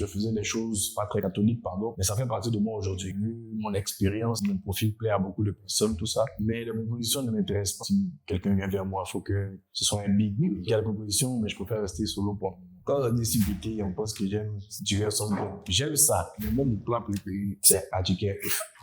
je faisais des choses pas très catholiques, pardon, mais ça fait partie de moi aujourd'hui. Mon expérience, mon profil plaît à beaucoup de personnes, tout ça. Mais les propositions ne m'intéressent pas. Si quelqu'un vient vers moi, il faut que ce soit un big. Il y a des propositions, mais je préfère rester solo pour moi. Quand on dit civilité, on pense que j'aime tirer son bon. J'aime ça. Mais mon plat préféré, c'est Adjike.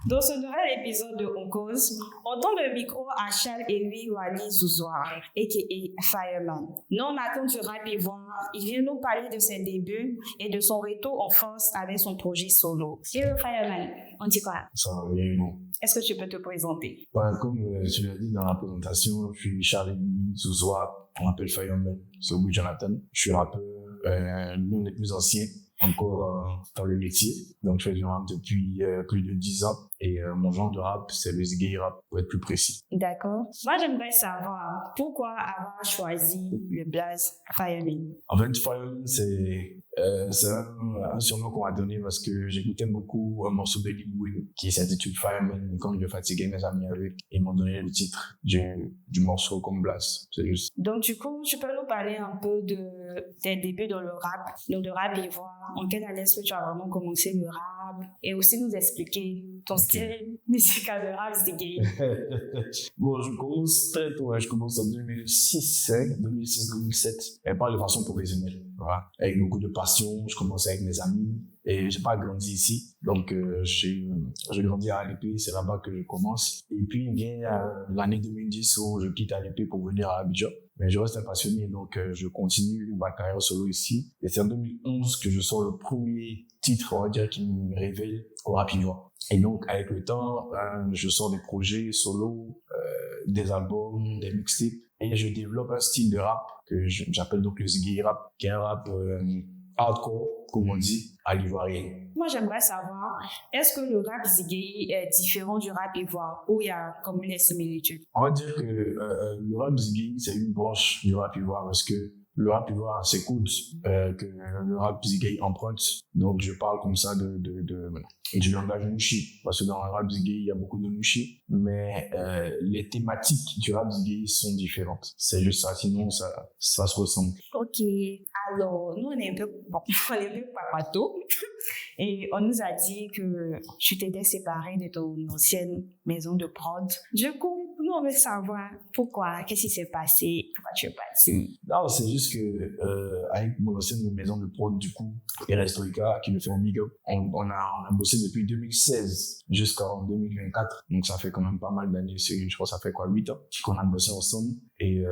Dans ce nouvel épisode de On Cause, on tend le micro à Charles Ewi Wali Zouzoua, a.k.a. Fireman. Non-matin du rap ivoire, il vient nous parler de ses débuts et de son retour en force avec son projet solo. Hello Fireman, on dit quoi? Ça va bien, non? Est-ce que tu peux te présenter? Comme tu l'as dit dans la présentation, je suis Charles Ewi Zouzoua, on m'appelle Fireman, c'est Louis Jonathan. Je suis rappeur, l'un des plus anciens encore dans le métier. Donc, je fais du rap depuis plus de 10 ans. Et mon genre de rap, c'est le Ziggy rap, pour être plus précis. D'accord. Moi, j'aimerais savoir pourquoi avoir choisi le blaze Fireman. En fait, Fireman, c'est un surnom qu'on m'a donné parce que j'écoutais beaucoup un morceau de Lil Wayne qui s'intitule Fireman. Et quand je fatiguais mes amis avec, ils m'ont donné le titre du morceau comme blaze. C'est juste. Donc, du coup, tu peux nous parler un peu de tes débuts dans le rap, donc le rap ivoire. En quelle année est-ce que tu as vraiment commencé le rap? Et aussi nous expliquer ton style musical de rap Ziggy. Bon, je commence très tôt, je commence en 2006-2007, et pas de façon professionnelle, voilà. Avec beaucoup de passion, je commence avec mes amis, et j'ai pas grandi ici, donc j'ai grandi à Alépé, c'est là-bas que je commence. Et puis vient l'année 2010 où je quitte Alépé pour venir à Abidjan. Mais je reste un passionné, donc je continue ma carrière solo ici. Et c'est en 2011 que je sors le premier titre, on va dire, qui me révèle au rap ivoire. Et donc, avec le temps, je sors des projets solo, des albums, des mixtapes, et je développe un style de rap que j'appelle donc le Ziggy rap, qui est un rap hardcore, comme on dit, à l'ivoirienne. Moi, j'aimerais savoir, est-ce que le rap Ziggy est différent du rap ivoire ou il y a comme une similitude? On va dire que le rap Ziggy, c'est une branche du rap ivoire parce que le rap ivoire s'écoute que le rap Ziggy emprunte. Donc, je parle comme ça du langage Nushi. Parce que dans le rap Ziggy, il y a beaucoup de Nushi. Mais les thématiques du rap Ziggy sont différentes. C'est juste ça. Sinon, ça se ressemble. Ok. Alors, nous, on est un peu papato. Et on nous a dit que tu t'étais séparé de ton ancienne maison de prod. Du coup, nous, on veut savoir pourquoi, qu'est-ce qui s'est passé, pourquoi tu es parti. Non, c'est juste que avec mon ancienne maison de prod, du coup, et Restoica, qui me fait un big up, on a bossé depuis 2016 jusqu'en 2024. Donc, ça fait quand même pas mal d'années. Je crois que ça fait 8 ans qu'on a bossé ensemble. Et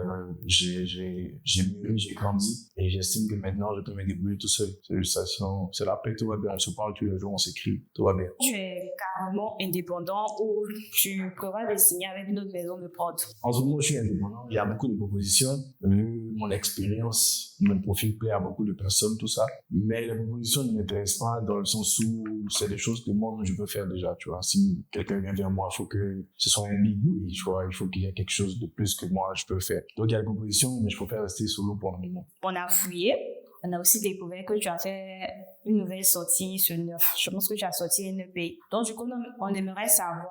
j'ai mûri, j'ai grandi. Et j'estime que maintenant, je peux me débrouiller tout seul. C'est juste ça. Sinon, c'est la paix, tout va bien. On se parle tous les jours, on s'écrit, tout va bien. Tu es carrément indépendant ou tu prévois de signer avec une autre maison de prod? En ce moment, je suis indépendant. Il y a beaucoup de propositions. Mon expérience, mon profil plaît à beaucoup de personnes, tout ça. Mais les propositions ne m'intéressent pas dans le sens où c'est des choses que moi, je peux faire déjà, tu vois. Si quelqu'un vient vers moi, il faut que ce soit un big oui, tu vois. Il faut qu'il y ait quelque chose de plus que moi, je peux faire. Donc, il y a des propositions, mais je préfère rester solo pour le moment. On a fouillé. On a aussi découvert que tu as fait une nouvelle sortie sur 9. Je pense que tu as sorti un EP. Donc, du coup, on aimerait savoir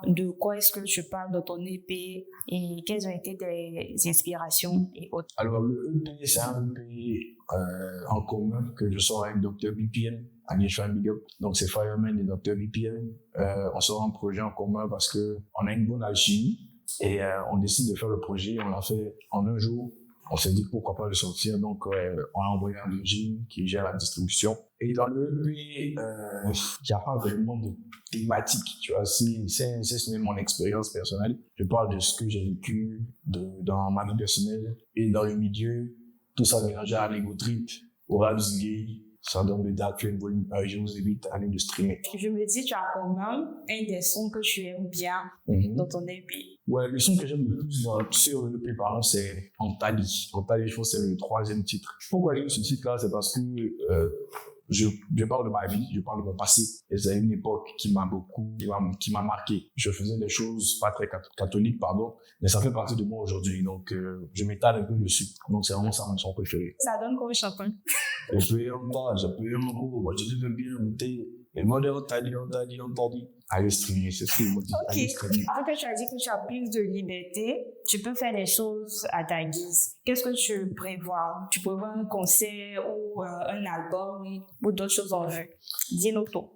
de quoi est-ce que tu parles dans ton EP et quelles ont été tes inspirations et autres. Alors, le EP, c'est un EP en commun que je sors avec Dr. BPM. Big up. Donc, c'est Fireman et Dr. BPM. On sort un projet en commun parce que on a une bonne alchimie et on décide de faire le projet. On l'a fait en un jour. On s'est dit pourquoi pas le sortir, donc on a envoyé un Virgin qui gère la distribution. Et dans le EP, il n'y a pas vraiment de thématique, tu vois. Si ce n'est mon expérience personnelle, je parle de ce que j'ai vécu dans ma vie personnelle et dans le milieu, tout ça mélangé à l'ego trip, au rap Ziggy. Ça donne le Dark Flame Volume 1, je vous invite à aller le streamer. Je me dis, tu as quand même un des sons que tu aimes bien dans ton EP. Ouais, le son que j'aime le plus sur le EP, par exemple, c'est Antali. Antali, je pense que c'est le 3e titre. Pourquoi j'aime ce titre-là? C'est parce que je parle de ma vie, je parle de mon passé. Et c'est une époque qui m'a marqué. Je faisais des choses pas très catholiques, pardon, mais ça fait partie de moi aujourd'hui. Donc, je m'étale un peu dessus. Donc, c'est vraiment ça mon son préféré. Ça donne quoi au champagne? Je peux y en bas, je peux y en haut. Moi, je veux bien monter Le modèle, t'as dit entendu. Allez streamer, c'est ce qu'il m'a dit. Ok. Allez streamer. Vu que tu as dit que tu as plus de liberté, tu peux faire les choses à ta guise. Qu'est-ce que tu prévois? Tu prévois un concert ou un album ou d'autres choses en vue? Dis-nous tout.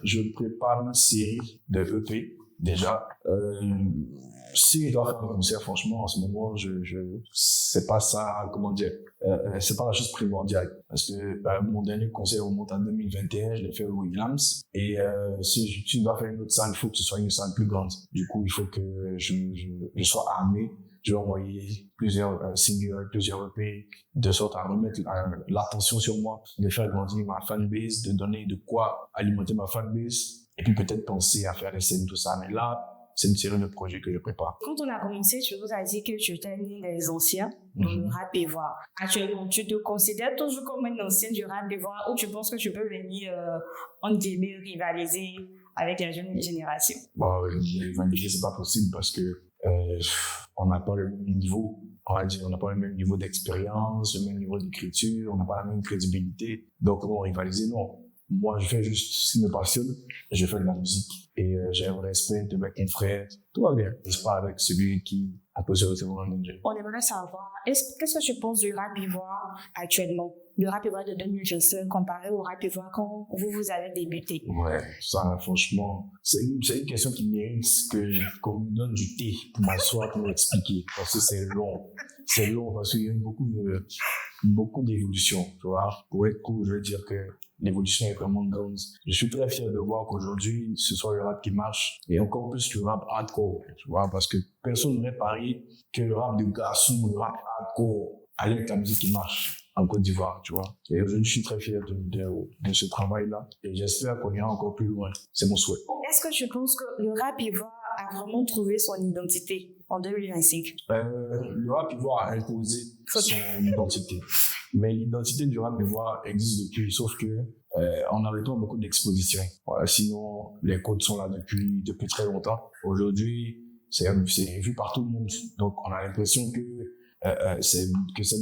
Je prépare une série de EP, déjà. Si je dois faire un concert, franchement, en ce moment, c'est pas ça, comment dire, c'est pas la chose primordiale. Parce que mon dernier concert remonte en 2021, je l'ai fait au Williams. Et si je dois faire une autre salle, il faut que ce soit une salle plus grande. Du coup, il faut que je sois armé. Je vais envoyer plusieurs singles, plusieurs EP, de sorte à remettre l'attention sur moi, de faire grandir ma fanbase, de donner de quoi alimenter ma fanbase, et puis peut-être penser à faire des scènes, tout ça. Mais là, c'est une série de projets que je prépare. Quand on a commencé, tu nous as dit que tu étais l'un des anciens dans le rap ivoire. Actuellement, tu te considères toujours comme un ancien du rap ivoire ou tu penses que tu peux venir, entre guillemets, rivaliser avec la jeune génération? Bon, rivaliser, c'est pas possible parce que on n'a pas le même niveau. On va dire, on n'a pas le même niveau d'expérience, le même niveau d'écriture, on n'a pas la même crédibilité. Donc, comment rivaliser? Non. Moi, je fais juste ce qui me passionne. Je fais de la musique et j'ai un respect de mes confrères. Tout va bien. Je pars avec celui qui a posé le témoin en danger. On aimerait savoir, qu'est-ce que tu penses du rap ivoire actuellement? Le rap ivoire de 2025 comparé au rap ivoire quand vous avez débuté? Ouais, ça, franchement, c'est une question qui mérite qu'on me donne du thé pour m'asseoir, pour m'expliquer. Parce que c'est long. C'est long parce qu'il y a eu beaucoup d'évolution, tu vois. Pour être cool, je veux dire que l'évolution est vraiment grande. Je suis très fier de voir qu'aujourd'hui, ce soit le rap qui marche et encore plus le rap hardcore, tu vois, parce que personne n'aurait parié que le rap de garçon, le rap hardcore, allait être la musique qui marche en Côte d'Ivoire, tu vois. Et aujourd'hui, je suis très fier de ce travail-là et j'espère qu'on ira encore plus loin. C'est mon souhait. Est-ce que tu penses que le rap ivoire a vraiment trouvé son identité en 2025? Le rap ivoire a imposé son identité. Mais l'identité du rap ivoire existe depuis, sauf que on n'avait pas beaucoup d'expositions. Voilà, sinon, les codes sont là depuis très longtemps. Aujourd'hui, c'est vu par tout le monde. Donc, on a l'impression que c'est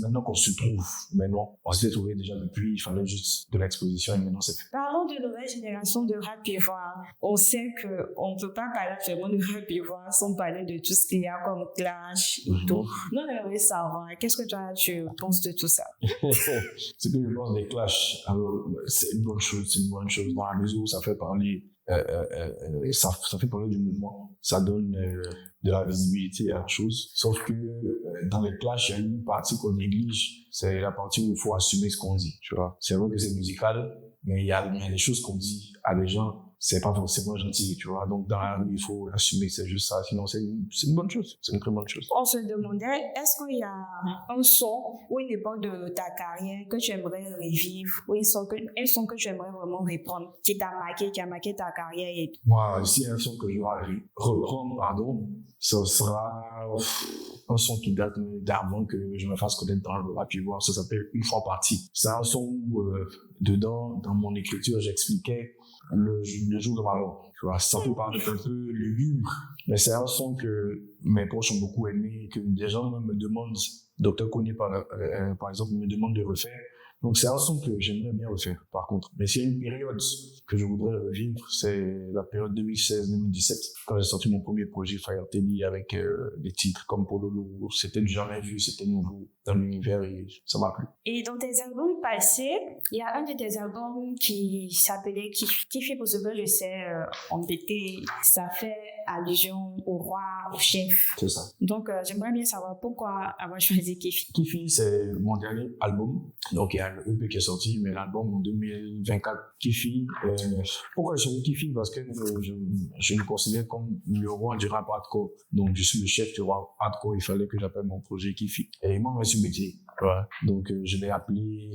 maintenant qu'on se trouve. Mais non, on s'est trouvé déjà depuis, il fallait juste de l'exposition et maintenant c'est fait. Parlons de nouvelle génération de rap ivoire. On sait qu'on ne peut pas parler vraiment de rap ivoire sans parler de tout ce qu'il y a comme clash et tout. Nous, on aimerait savoir, qu'est-ce que toi, tu penses de tout ça? Ce que je pense des clashs, alors, c'est une bonne chose dans la mesure où ça fait parler ça fait parler du mouvement, ça donne de la visibilité à la chose. Sauf que dans les clashs, il y a une partie qu'on néglige, c'est la partie où il faut assumer ce qu'on dit, tu vois. C'est vrai que c'est musical, mais il y a des choses qu'on dit à des gens, c'est pas forcément gentil, tu vois. Donc dans la rue, il faut l'assumer, c'est juste ça. Sinon, c'est une bonne chose, c'est une très bonne chose. On se demandait, est-ce qu'il y a un son ou une époque de ta carrière que tu aimerais revivre, ou un son que tu aimerais vraiment reprendre, qui a marqué ta carrière et tout? Moi, si un son que je dois reprendre, ce sera un son qui date d'avant que je me fasse connaître dans le rap ivoire. Ça s'appelle Une fois parti. C'est un son où, dedans, dans mon écriture, j'expliquais le jour de ma mort. Tu vois, ça peut paraître un peu lugubre, mais c'est un son que mes proches ont beaucoup aimé, que des gens me demandent, Dr. Koné par exemple, me demande de refaire. Donc c'est un son que j'aimerais bien refaire, par contre. Mais s'il y a une période que je voudrais revivre, c'est la période 2016-2017, quand j'ai sorti mon premier projet Fire Teddy avec des titres comme Pololo. C'était du jamais vu, c'était nouveau dans l'univers et ça m'a plu. Et dans tes albums passés, il y a un de tes albums qui s'appelait Kifi pour ce que je sais, embêté. Ça fait allusion au roi, au chef. C'est ça. Donc j'aimerais bien savoir pourquoi avoir choisi Kifi. Kifi, c'est mon dernier album. Donc il y a le EP qui est sorti, mais l'album en 2024, Kifi. Pourquoi j'ai choisi Kifi? Parce que je me considère comme le roi du rap hardcore. Donc je suis le chef du rap hardcore. Il fallait que j'appelle mon projet Kifi. Et moi, je suis métier. Ouais. Donc je l'ai appelé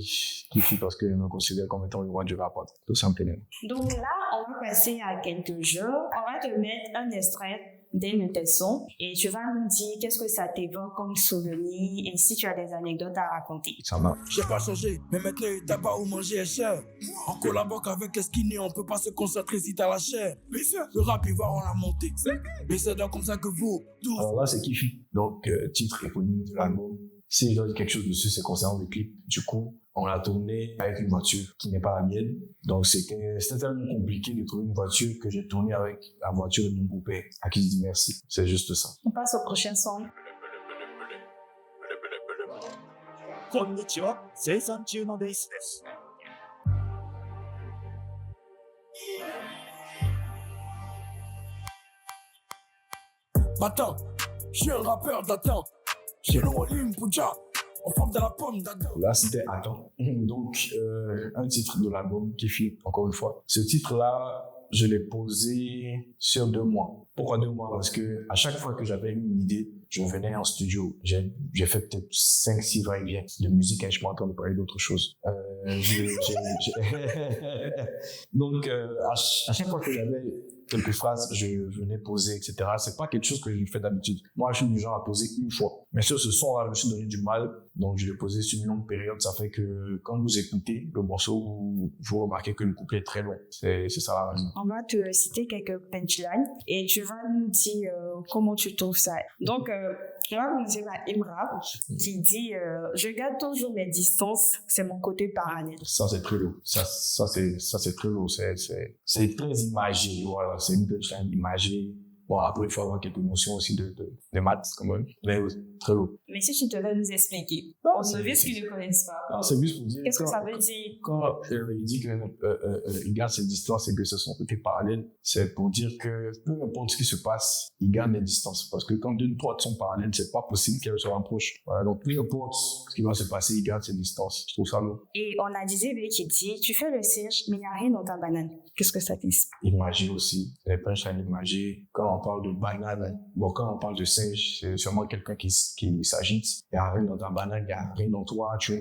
Kifi parce que je me considère comme étant le roi du rap hardcore. Tout simplement. Donc là, on va passer à quelques jeux. On va te mettre un extrait d'un de tes sons et tu vas nous dire qu'est-ce que ça t'évoque comme souvenir et si tu as des anecdotes à raconter. Ça marche. J'ai pas changé, mais maintenant t'as pas où manger est cher. On collabore avec Skinny, on peut pas se concentrer si t'as la chair. Mais ça, le rap ivoire on l'a monté. Mais c'est donc comme ça que vous, tous. Alors là c'est Kifi, donc titre éponyme de l'album. Si je dois dire quelque chose dessus, c'est concernant le clip. Du coup, on l'a tourné avec une voiture qui n'est pas la mienne. Donc, c'était tellement compliqué de trouver une voiture que j'ai tourné avec la voiture de mon beau-père, à qui je dis merci. C'est juste ça. On passe au prochain son. こんにちは、生産中のベースです。Matin, je suis un rappeur d'Atin. J'ai le volume Puja, en forme de la pomme d'Adam. Là, c'était Attends. Donc, un titre de l'album qui fit, encore une fois. Ce titre-là, je l'ai posé sur 2 mois. Pourquoi 2 mois? Parce que à chaque fois que j'avais une idée, je venais en studio. J'ai fait peut-être 5-6 va-et-vient de musique et je suis en train de parler d'autre chose. Donc, à chaque fois que j'avais quelques phrases, je venais poser, etc. C'est pas quelque chose que je fais d'habitude. Moi, je suis du genre à poser une fois. Mais sur ce son-là, je me suis donné du mal. Donc, je l'ai posé sur une longue période. Ça fait que quand vous écoutez le morceau, vous remarquez que le couplet est très long. C'est ça la raison. On va te citer quelques punchlines et tu vas nous dire comment tu trouves ça. Donc, on va commencer par Imra qui dit je garde toujours mes distances, c'est mon côté parallèle. Ça, c'est très lourd. Ça, c'est très lourd. C'est très imagé. Voilà, c'est une punchline imagée. Bon, après, il faut avoir quelques notions aussi de maths, quand même. Mais oui, très lourd. Mais si tu devais nous expliquer, aux novices qui ne connaissent pas, Non, c'est juste pour dire. qu'est-ce que ça veut dire? Quand il dit qu'il garde ses distances et que ce sont côtés parallèles, c'est pour dire que peu importe ce qui se passe, il garde les distances. Parce que quand 2 droites sont parallèles, c'est pas possible qu'elles se rapprochent. Voilà, donc peu importe ce qui va se passer, il garde ses distances. Je trouve ça lourd. Et on a Dizzy qui dit tu fais le singe, mais il n'y a rien dans ta banane. Qu'est-ce que ça t'inspire? Imagé aussi. Les punchlines imagées. Quand on parle de banane, bon, quand on parle de singe, c'est sûrement quelqu'un qui s'agite. Il n'y a rien dans ta banane, il n'y a rien dans toi, tu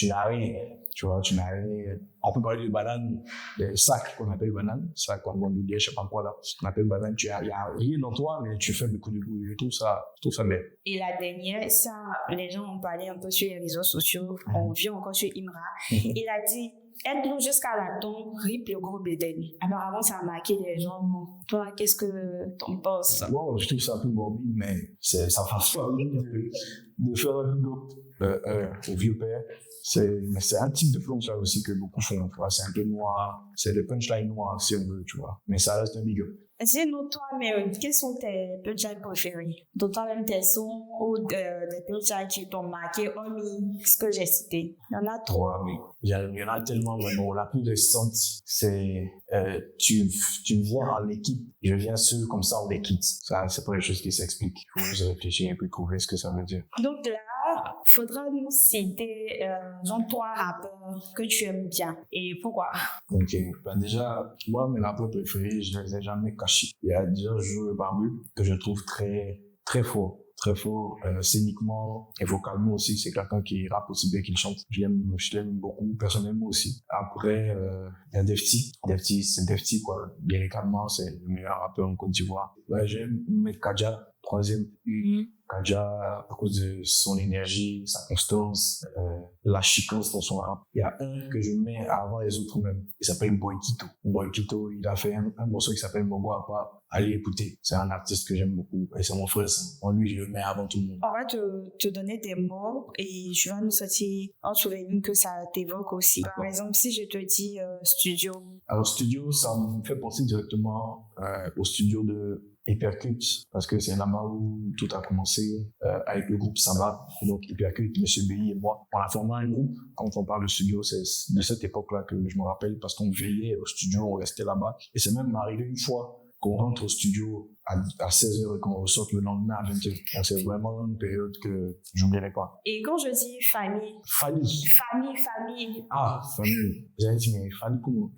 n'as rien. Tu vois, tu n'as rien. On peut parler de banane, des sacs qu'on appelle banane, sacs qu'on vend je sais pas quoi là, qu'on appelle banane, il y a rien dans toi, mais tu fais beaucoup de bruit. Je trouve ça bien. Et la dernière, ça, les gens ont parlé un peu sur les réseaux sociaux, on vient encore sur Imra. Il a dit aide-nous jusqu'à la tombe, rip le gros bédel. Apparemment, ça a marqué les gens. Toi, qu'est-ce que t'en penses? Wow, je trouve ça un peu morbide, mais ça fasse pas de faire un big au vieux père. C'est un type de punchline aussi que beaucoup font, tu vois. C'est un peu noir, c'est des punchlines noirs si on veut, tu vois. Mais ça reste un big up. Dis-nous toi-même, quels sont tes punchlines préférés? Donc toi-même tes sons ou des punchlines qui t'ont marqué, hormis ce que j'ai cité. Il y en a 3. Oui. Il y en a tellement, vraiment. La plus récente, c'est tu viens en équipe, je viens seul, comme ça on est quitte. Ça, c'est pas quelque chose qui s'explique. Il faut juste réfléchir un peu, trouver ce que ça veut dire. Donc là, faudra nous citer genre 3 rappeurs que tu aimes bien et pourquoi? Ok, ben déjà, moi, mes rappeurs préférés, je les ai jamais cachés. Il y a déjà Joe Barbu, que je trouve très, très fort. Très fort, scéniquement et vocalement aussi. C'est quelqu'un qui rappe aussi bien qu'il chante. Je l'aime beaucoup, personnellement aussi. Après, il y a Defty. Defty, c'est Defty, quoi. Lyricalement, c'est le meilleur rappeur en Côte d'Ivoire. Ouais, j'aime Medkaja, 3e. Kaja, à cause de son énergie, sa constance, la chicance dans son rap. Il y a un que je mets avant les autres même. Il s'appelle Boy Kito. Boy Kito, il a fait un morceau qui s'appelle Mongo Apa. Allez écouter. C'est un artiste que j'aime beaucoup. Et c'est mon frère, ça. En lui, je le mets avant tout le monde. On va te donner des mots et je vais nous sortir un souvenir que ça t'évoque aussi. Par exemple, si je te dis studio. Alors, studio, ça me fait penser directement au studio de Hypercute, parce que c'est là-bas où tout a commencé avec le groupe Samba. Donc Hypercute, Monsieur Billy et moi, on a formé un groupe. Quand on parle de studio, c'est de cette époque-là que je me rappelle, parce qu'on veillait au studio, on restait là-bas. Et c'est même arrivé une fois qu'on rentre au studio à 16h et qu'on ressorte le lendemain à 20h. Donc c'est vraiment une période que j'oublierai pas. Et quand je dis famille. Famille. Ah, famille. J'allais dire, mais famille comment?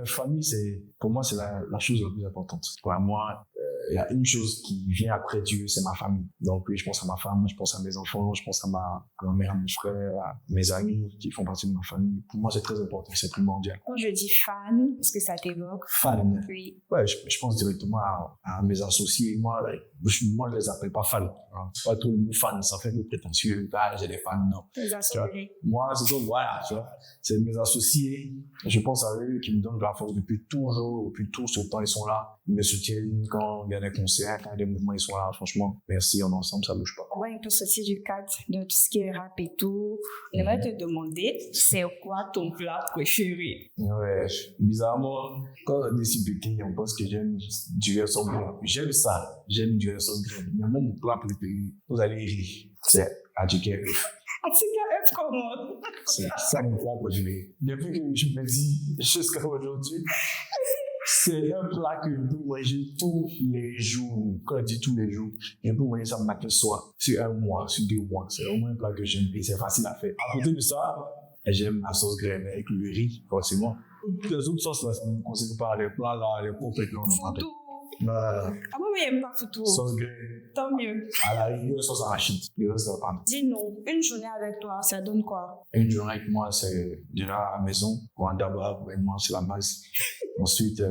Famille, pour moi, c'est la chose la plus importante. Pour moi, il y a une chose qui vient après Dieu, c'est ma famille. Donc oui, je pense à ma femme, je pense à mes enfants, je pense à ma mère, à mon frère, à mes amis qui font partie de ma famille. Pour moi, c'est très important, c'est primordial. Quand je dis fan, est-ce que ça t'évoque? Fan. Oui. Ouais, je pense directement à mes associés. Moi, je les appelle pas fans. Hein. Pas tout le monde fan, ça fait le prétentieux. Ah, j'ai des fans, non. Les associés. Moi, c'est ça, voilà, tu vois. C'est mes associés. Je pense à eux qui me donnent de la force depuis toujours ce temps, ils sont là. Ils me soutiennent quand il bien des concerts, quand des mouvements ils sont là, franchement, merci, on est ensemble, ça bouge pas. On va un peu sortir du cadre de tout ce qui est rap et tout. J'aimerais te demander, c'est quoi ton plat préféré? Ouais, bizarrement, quand on est si petit, on pense que j'aime du riz sauce graine. J'aime ça, j'aime du riz sauce graine. Mais moi, mon plat préféré, vous allez rire, c'est adjiké. Adjiké comment? C'est ça mon plat préféré. Depuis que je me dis jusqu'à aujourd'hui, c'est un plat que je peux manger tous les jours. Quand je dis tous les jours, je peux manger ça matin soir, sur un mois, sur 2 mois. C'est vraiment un plat que j'aime et c'est facile à faire. À côté de ça, j'aime la sauce graine avec le riz, forcément. Toutes les autres sauces, là, ça ne me concerne pas. Les plats, là, les complètes, là, on en parle. Foutou. Ah moi, mais j'aime pas foutou. Sauce graine, Tant mieux. à la rigueur, sauce arachide. Le reste, ça va pas. Dis-nous, une journée avec toi, ça donne quoi? Une journée avec moi, c'est déjà à la maison. On va d'abord, vraiment, c'est la base. Ensuite,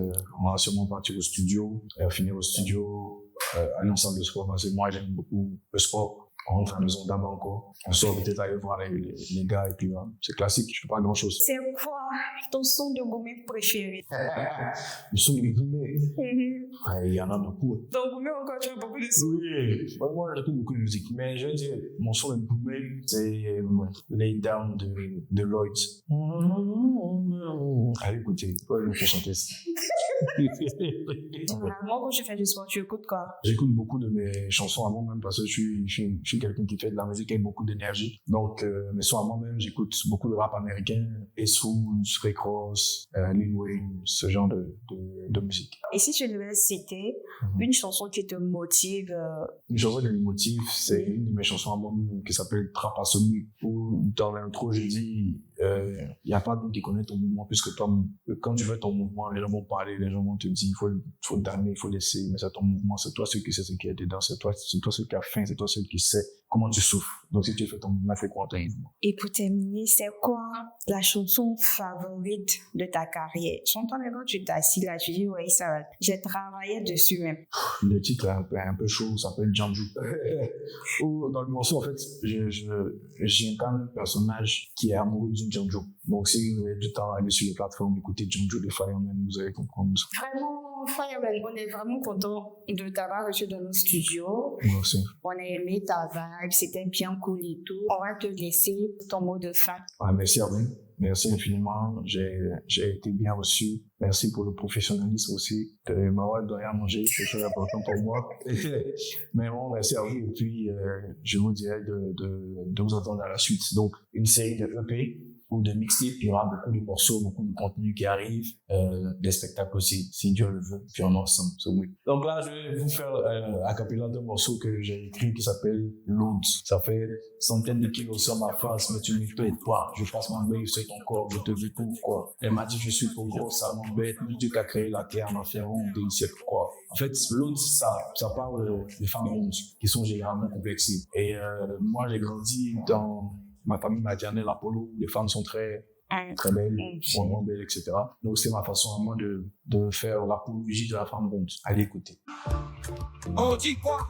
on va sûrement partir au studio, finir au studio, aller ensemble le sport, parce que moi, j'aime beaucoup le sport. On rentre à la maison d'abord encore. On sort peut-être aller voir les gars et puis là, c'est classique, je fais pas grand chose. C'est quoi ton son de gourmet préféré? Le son de gourmet, il y en a beaucoup. Ton gourmet encore, tu as beaucoup de sons. Oui, moi j'écoute beaucoup de musique, mais je veux dire, mon son de gourmet, c'est Lay Down de Lloyd. Allez écoutez, pas le chanter. Généralement, quand tu fais du sport, tu écoutes quoi? J'écoute beaucoup de mes chansons à moi-même parce que je suis quelqu'un qui fait de la musique avec beaucoup d'énergie. Donc, mes sons à moi-même, j'écoute beaucoup de rap américain, Essoun, Rick Ross, Lil Wayne, ce genre de musique. Et si tu devais citer une chanson qui te motive, Une chanson qui me motive, c'est une de mes chansons à moi-même qui s'appelle Trap à Semi, où dans l'intro, je dis, il n'y a pas d'autre qui connaît ton mouvement plus que toi. Quand tu fais ton mouvement, les gens vont parler, les gens vont te dire, il faut damner, il faut laisser, mais c'est ton mouvement, c'est toi celui qui sait ce qui est dedans, c'est toi celui qui a faim, c'est toi celui qui sait comment tu souffres. Donc si tu fais ton mouvement, fais quoi ton mouvement. et pour terminer, c'est quoi la chanson favorite de ta carrière? J'entends quand tu t'assis là, tu dis, oui, ça va. J'ai travaillé dessus même. Le titre est un peu chaud, ça s'appelle Janju. Dans le morceau, en fait, j'incarne un personnage qui est amoureux d'une Janju. Donc, si vous avez du temps à aller sur les plateformes, écouter Janju de Fireman, vous allez comprendre. Vraiment, Fireman, on est vraiment content de t'avoir reçu dans nos studios. Moi aussi. On a aimé ta vibe, c'était bien cool et tout. On va te laisser ton mot de fin. Merci à vous. Merci infiniment. J'ai été bien reçu. Merci pour le professionnalisme aussi de m'avoir donné à manger. C'est très important pour moi. Mais bon, merci à vous. Et puis, je vous dirais de vous attendre à la suite. Donc, une série de EP ou de mixtapes. Il y aura beaucoup de morceaux, beaucoup de contenu qui arrive, des spectacles aussi, si Dieu le veut. Puis on est ensemble. Oui. Donc là, je vais vous faire a cappella d'un morceau que j'ai écrit qui s'appelle Loads. Ça fait centaines de kilos sur ma face, mais tu ne peux être pas. Je passe ma main sur ton corps, je te dis pourquoi. Elle m'a dit je suis trop gros, ça m'embête. Lui Dieu qui a créé la terre, m'a fait honte, il sait pourquoi. En fait, Loads, ça parle des femmes rondes qui sont généralement complexées. Et moi, j'ai grandi dans ma famille maternelle, Apollo, les femmes sont très belles, vraiment belles, etc. Donc, c'est ma façon à moi de faire l'apologie de la femme ronde. Allez écouter. On dit quoi?